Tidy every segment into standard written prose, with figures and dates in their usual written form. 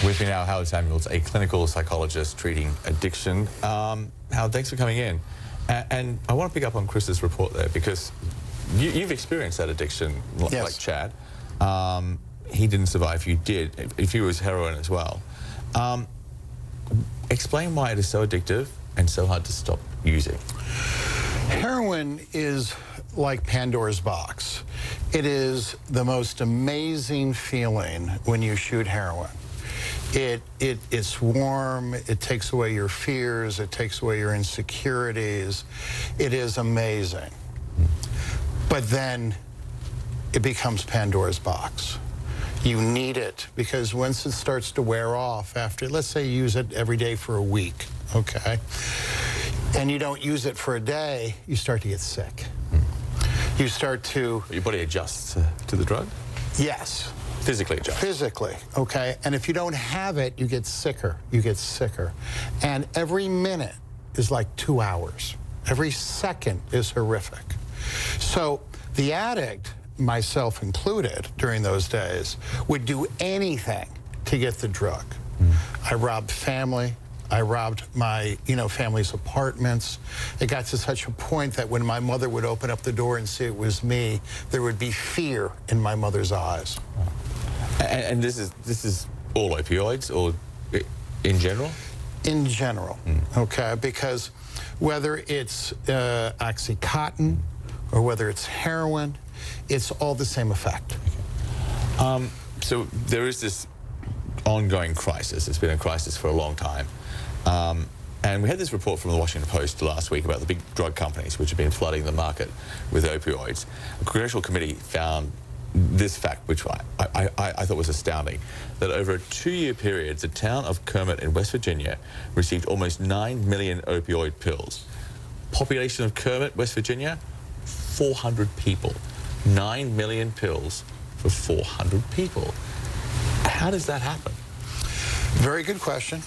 With me now, Howard Samuels, a clinical psychologist treating addiction. Howard, thanks for coming in. And I want to pick up on Chris's report there, because you've experienced that addiction, like Chad. He didn't survive, you did. If you was heroin as well. Explain why it is so addictive and so hard to stop using. Heroin is like Pandora's box. It is the most amazing feeling when you shoot heroin. It's warm, it takes away your fears, it takes away your insecurities. It is amazing. But then it becomes Pandora's box. You need it, because once it starts to wear off after, let's say you use it every day for a week, okay? And you don't use it for a day, you start to get sick. You start to... Your body adjusts to the drug? Yes. Physically adjusts? Physically, okay? And if you don't have it, you get sicker. You get sicker. And every minute is like 2 hours. Every second is horrific. So the addict, myself included, during those days, would do anything to get the drug. I robbed family. I robbed my, family's apartments. It got to such a point that when my mother would open up the door and see it was me, there would be fear in my mother's eyes. And this is all opioids, or in general? In general, okay, because whether it's Oxycontin or whether it's heroin, it's all the same effect. So there is this ongoing crisis. It's been a crisis for a long time. And we had this report from the Washington Post last week about the big drug companies which have been flooding the market with opioids. A congressional committee found this fact, which I thought was astounding, that over a 2-year period, the town of Kermit in West Virginia received almost 9 million opioid pills. Population of Kermit, West Virginia, 400 people. 9 million pills for 400 people. How does that happen? Very good question.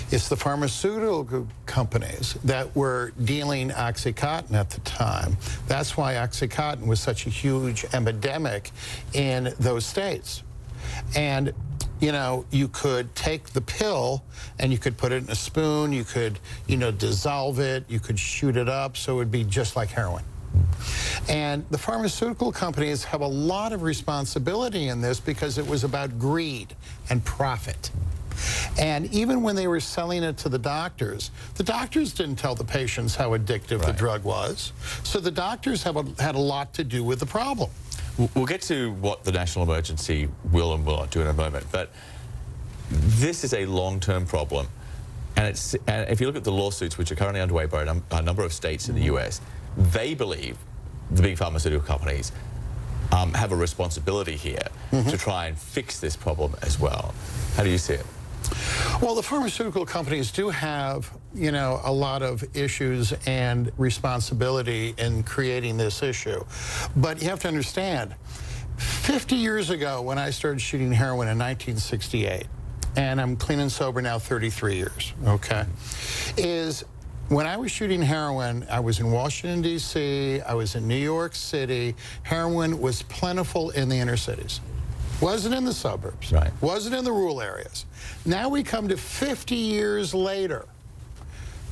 It's the pharmaceutical companies that were dealing Oxycontin at the time. That's why Oxycontin was such a huge epidemic in those states. And, you could take the pill and you could put it in a spoon, you could, dissolve it, you could shoot it up, so it would be just like heroin. And the pharmaceutical companies have a lot of responsibility in this, because it was about greed and profit. And even when they were selling it to the doctors didn't tell the patients how addictive the drug was. So the doctors had a lot to do with the problem. We'll get to what the national emergency will and will not do in a moment, but this is a long-term problem. And if you look at the lawsuits which are currently underway by a number of states in the US, they believe the big pharmaceutical companies have a responsibility here to try and fix this problem as well. How do you see it? Well, the pharmaceutical companies do have, a lot of issues and responsibility in creating this issue. But you have to understand, 50 years ago when I started shooting heroin in 1968, and I'm clean and sober now 33 years, okay, when I was shooting heroin, I was in Washington, D.C., I was in New York City. Heroin was plentiful in the inner cities. Wasn't in the suburbs. Right. Wasn't in the rural areas. Now we come to 50 years later.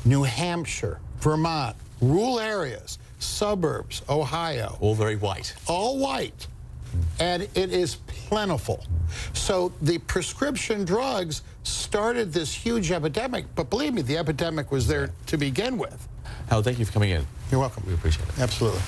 New Hampshire, Vermont, rural areas, suburbs, Ohio. All very white. All white. And it is plentiful. So the prescription drugs started this huge epidemic, but believe me, the epidemic was there to begin with. Hal, thank you for coming in. You're welcome. We appreciate it. Absolutely.